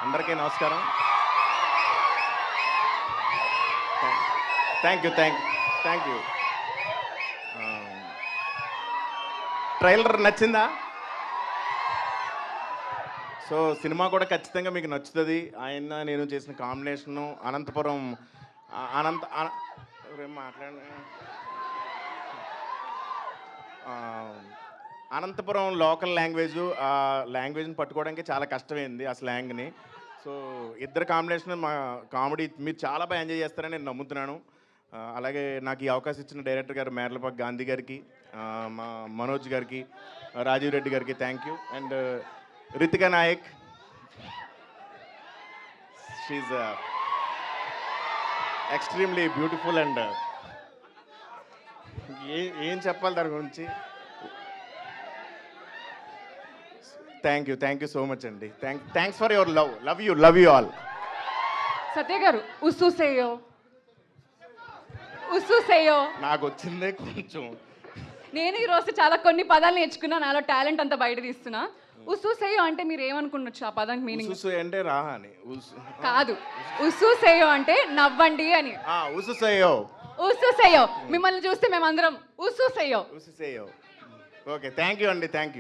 అందరికీ నమస్కారం. Thank you. Trailer నచ్చిందా? సో సినిమా కూడా ఖచ్చితంగా మీకు నచ్చుతుంది. ఆయన నేను చేసిన combination Anantapur Anantapur local language, ఆ లాంగ్వేజ్ని పట్టుకోవడానికి చాలా కష్టమైంది ఆ స్లాంగ్ని. సో ఇద్దరు కాంబినేషన్ మా కామెడీ మీరు చాలా బాగా ఎంజాయ్ చేస్తారని నేను నమ్ముతున్నాను. అలాగే నాకు ఈ అవకాశం ఇచ్చిన డైరెక్టర్ గారు మేర్లపాక గాంధీ గారికి, మా మనోజ్ గారికి, రాజీవ్ రెడ్డి గారికి thank you. And Ritika Nayak, she extremely beautiful. And ఏం చెప్పాలి దాని గురించి. థ్యాంక్ యూ సో మచ్ అండి. Thanks for your love you all. Satya గారు ఉస్సుసేయో నాకు వచ్చిందే కొంచెం. నేను ఈరోజు చాలా కొన్ని పదాలు నేర్చుకున్నా, నాలో టాలెంట్ అంతా బయట తీస్తున్నా. ఉస్సుసేయో అంటే మీరు ఏమనుకున్నచ్చు ఆ పదానికి మీనింగ్? ఉసు అంటే రా అని. కాదు, ఉస్సుసేయో అంటే నవ్వండి అని. ఉస్సుసేయో మిమ్మల్ని చూస్తే మేమందరం ఉస్సుసేయో. ఓకే, థ్యాంక్ యూ అండి. Thank you.